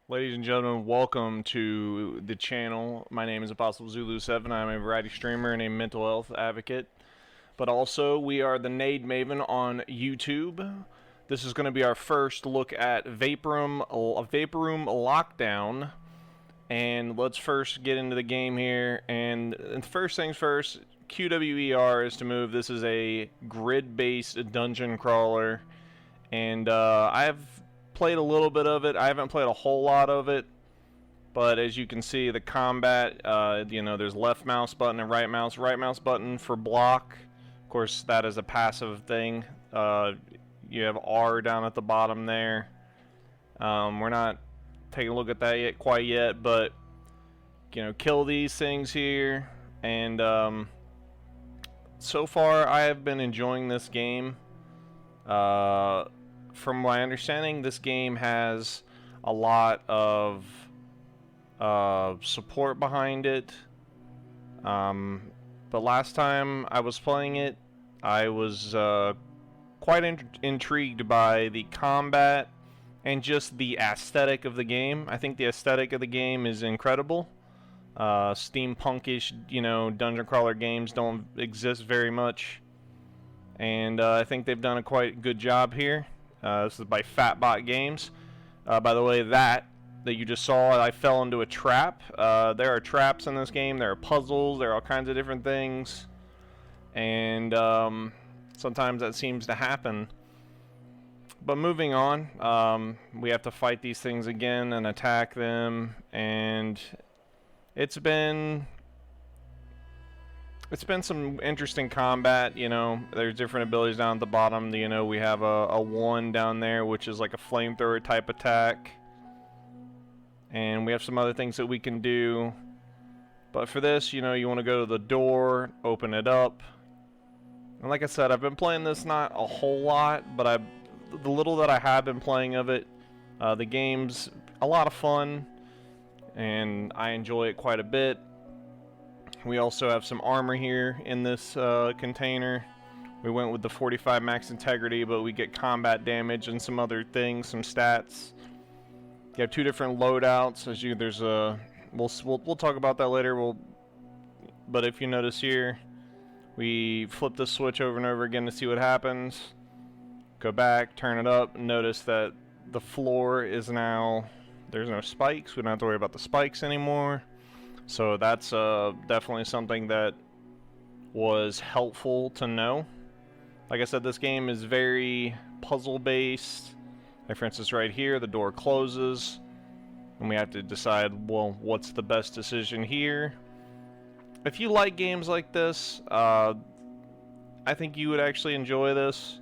Ladies and gentlemen, welcome to the channel. My name is Apostle Zulu 7. I'm a variety streamer and a mental health advocate. But also, we are the Nade Maven on YouTube. This is going to be our first look at Vaporum Lockdown. And let's first get into the game here. And first things first, QWER is to move. This is a grid-based dungeon crawler. And I've played a little bit of it. I haven't played a whole lot of it, but as you can see, the combat, there's left mouse button and right mouse button for block. Of course, that is a passive thing. You have R down at the bottom there. We're not taking a look at that quite yet, but kill these things here. And so far, I have been enjoying this game. From my understanding, this game has a lot of support behind it. But last time I was playing it, I was quite intrigued by the combat and just the aesthetic of the game. I think the aesthetic of the game is incredible. Steampunkish, dungeon crawler games don't exist very much. And I think they've done a quite good job here. This is by Fatbot Games. By the way, that you just saw, I fell into a trap. There are traps in this game. There are puzzles. There are all kinds of different things. And sometimes that seems to happen. But moving on, we have to fight these things again and attack them. And it's been some interesting combat. There's different abilities down at the bottom. We have a 1 down there, which is like a flamethrower type attack. And we have some other things that we can do. But for this, you want to go to the door, open it up. And like I said, I've been playing this not a whole lot, but the little that I have been playing of it, the game's a lot of fun. And I enjoy it quite a bit. We also have some armor here in this container. We went with the 45 max integrity, but we get combat damage and some other things, some stats. You have 2 different loadouts. We'll talk about that later. But if you notice here, we flip the switch over and over again to see what happens. Go back, turn it up. Notice that the floor is now, there's no spikes. We don't have to worry about the spikes anymore. So that's definitely something that was helpful to know. Like I said, this game is very puzzle based. Like for instance, right here, the door closes, and we have to decide, well, what's the best decision here? If you like games like this, I think you would actually enjoy this.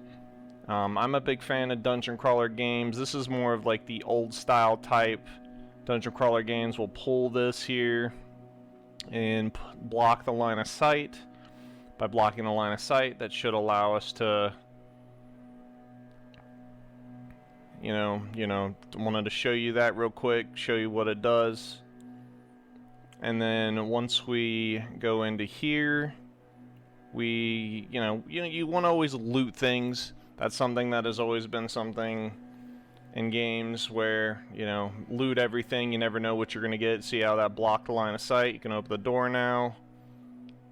I'm a big fan of dungeon crawler games. This is more of like the old style type dungeon crawler games. We'll pull this here and block the line of sight. By blocking the line of sight, that should allow us to, wanted to show you that real quick, show you what it does. And then once we go into here, you want to always loot things. That's something that has always been something in games where, loot everything. You never know what you're going to get. See how that blocked the line of sight? You can open the door now.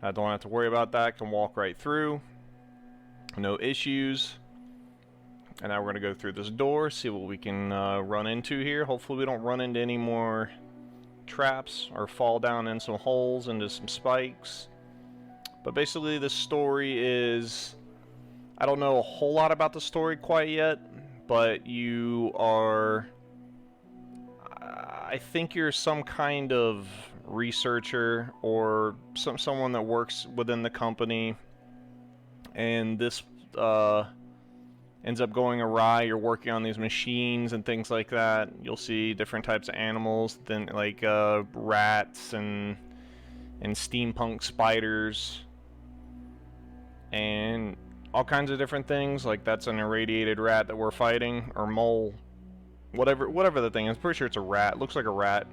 I don't have to worry about that. Can walk right through. No issues. And now we're going to go through this door, see what we can run into here. Hopefully we don't run into any more traps or fall down in some holes, into some spikes. But basically the story is, I don't know a whole lot about the story quite yet. But you are, I think you're some kind of researcher or someone that works within the company, and this ends up going awry. You're working on these machines and things like that. You'll see different types of animals, then like rats and steampunk spiders and all kinds of different things. Like that's an irradiated rat that we're fighting, or mole, whatever the thing is. Pretty sure it's a rat. Looks like a rat.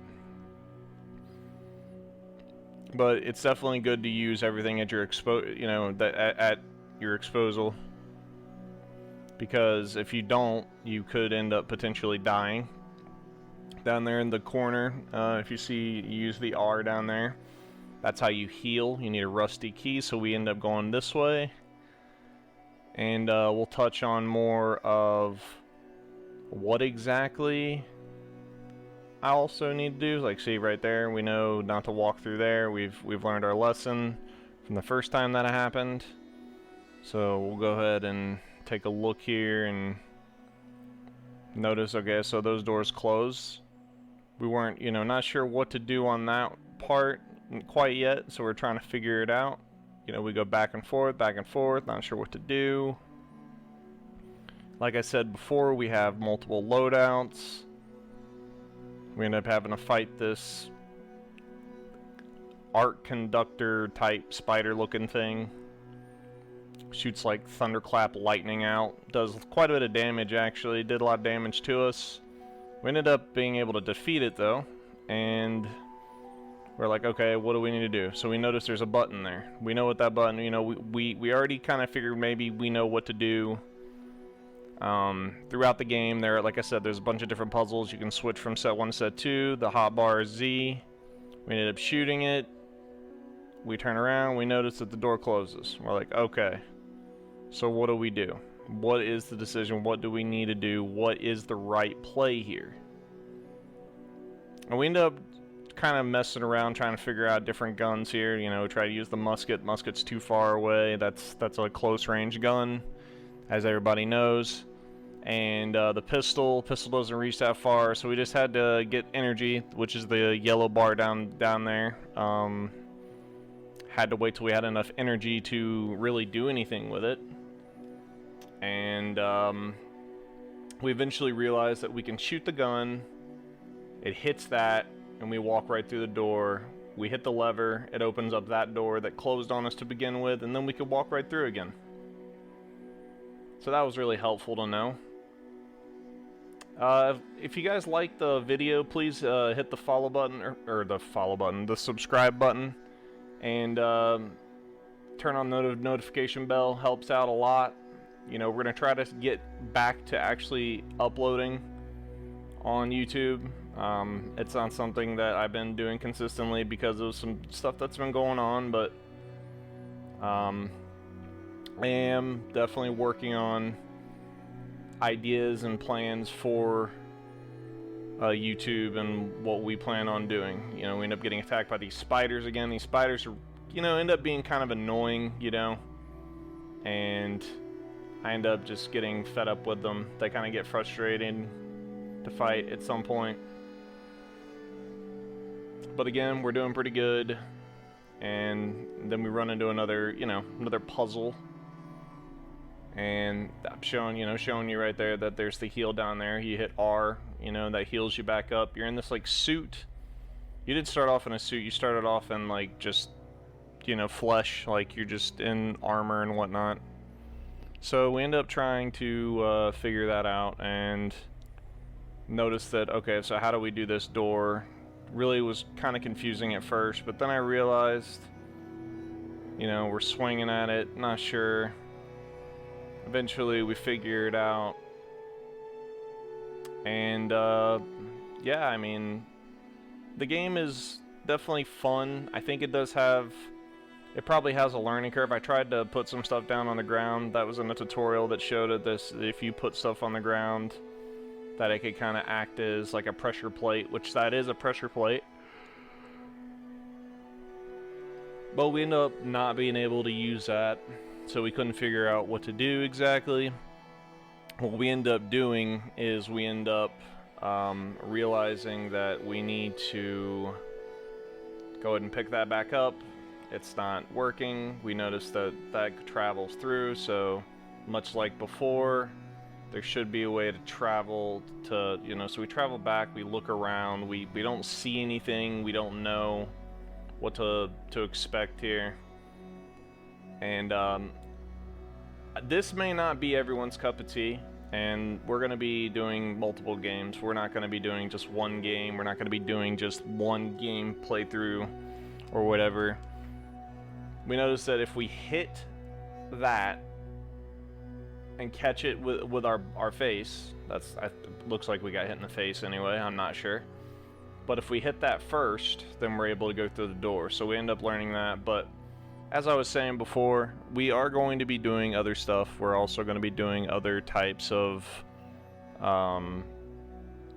But it's definitely good to use everything at your at your disposal, because if you don't, you could end up potentially dying. down there in the corner. If you see, you use the R down there. That's how you heal. You need a rusty key, so we end up going this way. And we'll touch on more of what exactly I also need to do. Like, see right there, we know not to walk through there. We've learned our lesson from the first time that happened. So we'll go ahead and take a look here and notice, okay, so those doors close. We weren't, you know, not sure what to do on that part quite yet, so we're trying to figure it out. You know, we go back and forth, not sure what to do. Like I said before, we have multiple loadouts. We end up having to fight this arc conductor type spider looking thing. Shoots like thunderclap lightning out. Does quite a bit of damage actually. Did a lot of damage to us. We ended up being able to defeat it though. And we're like, okay, what do we need to do? So we notice there's a button there. We know what that button, you know, we already kind of figured maybe we know what to do. Throughout the game there, like I said, there's a bunch of different puzzles. You can switch from set 1 to set 2. The hotbar is Z. We ended up shooting it. We turn around, we notice that the door closes. We're like, okay, so what do we do? What is the decision? What do we need to do? What is the right play here? And we end up kind of messing around trying to figure out different guns here. You know, try to use the musket. Musket's too far away. That's a close range gun, as everybody knows. And the pistol doesn't reach that far, so we just had to get energy, which is the yellow bar down there. Had to wait till we had enough energy to really do anything with it. And we eventually realized that we can shoot the gun, it hits that, and we walk right through the door. We hit the lever, it opens up that door that closed on us to begin with, and then we could walk right through again. So that was really helpful to know. If you guys like the video, please hit the follow button, or the subscribe button, and turn on the notification bell. Helps out a lot. You know, we're gonna try to get back to actually uploading on YouTube. It's not something that I've been doing consistently because of some stuff that's been going on, but I am definitely working on ideas and plans for YouTube and what we plan on doing. You know, we end up getting attacked by these spiders again. These spiders are, you know, end up being kind of annoying, you know, and I end up just getting fed up with them. They kind of get frustrating to fight at some point. But again, we're doing pretty good. And then we run into another, you know, another puzzle. And I'm showing you right there that there's the heal down there. You hit R, you know, that heals you back up. You're in this like suit. You didn't start off in a suit. You started off in like just, you know, flesh, like you're just in armor and whatnot. So we end up trying to figure that out and notice that, okay, so how do we do this door? Really was kind of confusing at first, but then I realized, you know, we're swinging at it, not sure. Eventually we figure it out. And yeah, I mean, the game is definitely fun. I think it does have, it probably has a learning curve. I tried to put some stuff down on the ground. That was in a tutorial that showed it this, if you put stuff on the ground, that it could kind of act as like a pressure plate, which that is a pressure plate. But we end up not being able to use that, so we couldn't figure out what to do exactly. What we end up doing is we end up realizing that we need to go ahead and pick that back up. It's not working. We notice that that travels through, so much like before, there should be a way to travel to, you know, so we travel back, we look around, we don't see anything, we don't know what to expect here. And this may not be everyone's cup of tea, and we're going to be doing multiple games. We're not going to be doing just one game. We're not going to be doing just one game playthrough or whatever. We noticed that if we hit that and catch it with our face, that's looks like we got hit in the face anyway, I'm not sure. But if we hit that first, then we're able to go through the door. So we end up learning that. But as I was saying before, we are going to be doing other stuff. We're also going to be doing other types of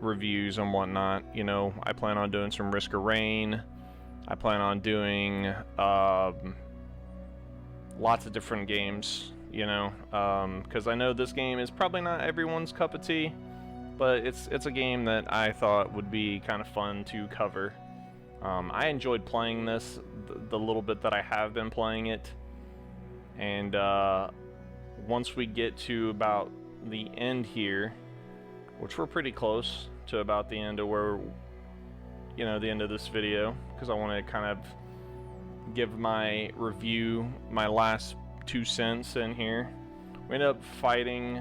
reviews and whatnot. You know, I plan on doing some Risk of Rain. I plan on doing lots of different games, you know, because I know this game is probably not everyone's cup of tea. But it's a game that I thought would be kind of fun to cover. I enjoyed playing this, the little bit that I have been playing it. And once we get to about the end here, which we're pretty close to about the end of where, you know, the end of this video, because I want to kind of give my review, my last 2 cents in here. We end up fighting...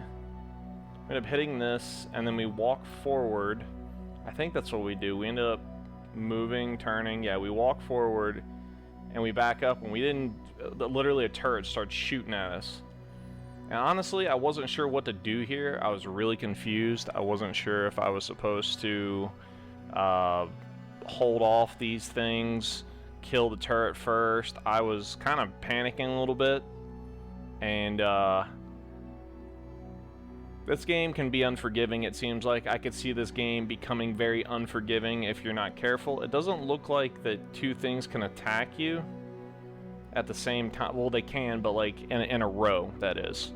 We end up hitting this, and then we walk forward. I think that's what we do. We end up moving, turning. Yeah, we walk forward, and we back up, and we didn't... Literally a turret starts shooting at us. And honestly, I wasn't sure what to do here. I was really confused. I wasn't sure if I was supposed to hold off these things, kill the turret first. I was kind of panicking a little bit, and this game can be unforgiving, it seems like. I could see this game becoming very unforgiving if you're not careful. It doesn't look like the two things can attack you at the same time. Well, they can, but like in a row, that is.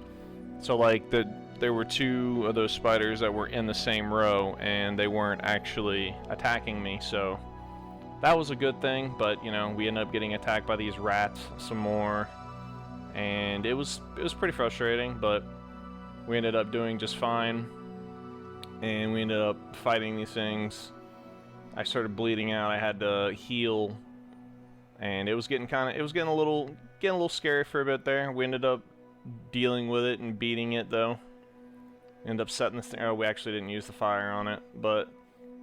So like there were two of those spiders that were in the same row, and they weren't actually attacking me, so that was a good thing. But you know, we ended up getting attacked by these rats some more, and it was pretty frustrating, but we ended up doing just fine, and we ended up fighting these things. I started bleeding out. I had to heal, and it was getting a little scary for a bit there. We ended up dealing with it and beating it though. Ended up setting this thing. Oh, we actually didn't use the fire on it, but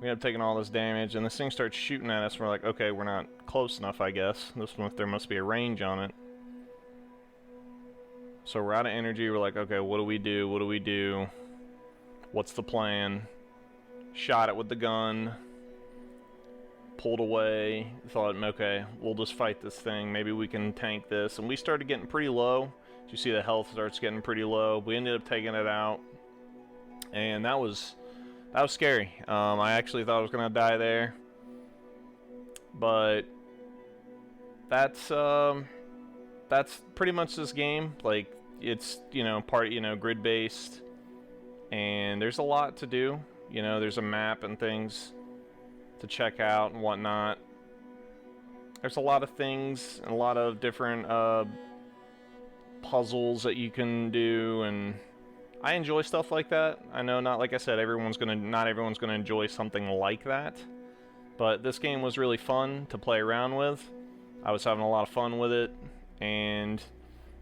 we ended up taking all this damage, and this thing starts shooting at us. We're like, okay, we're not close enough, I guess. This one, there must be a range on it. So we're out of energy. We're like, okay, what do we do? What do we do? What's the plan? Shot it with the gun. Pulled away. Thought, okay, we'll just fight this thing. Maybe we can tank this. And we started getting pretty low. You see the health starts getting pretty low. We ended up taking it out. And that was scary. I actually thought I was going to die there. But that's pretty much this game. Like, it's, you know, grid based, and there's a lot to do. You know, there's a map and things to check out and whatnot. There's a lot of things and a lot of different puzzles that you can do, and I enjoy stuff like that. I know, not like I said, not everyone's gonna enjoy something like that, but this game was really fun to play around with. I was having a lot of fun with it. And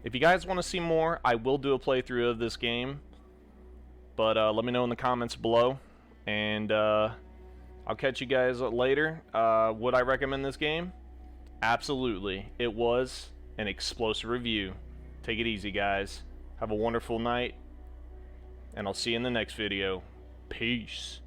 if you guys want to see more, I will do a playthrough of this game. But let me know in the comments below. And I'll catch you guys later. Would I recommend this game? Absolutely. It was an explosive review. Take it easy, guys. Have a wonderful night. And I'll see you in the next video. Peace.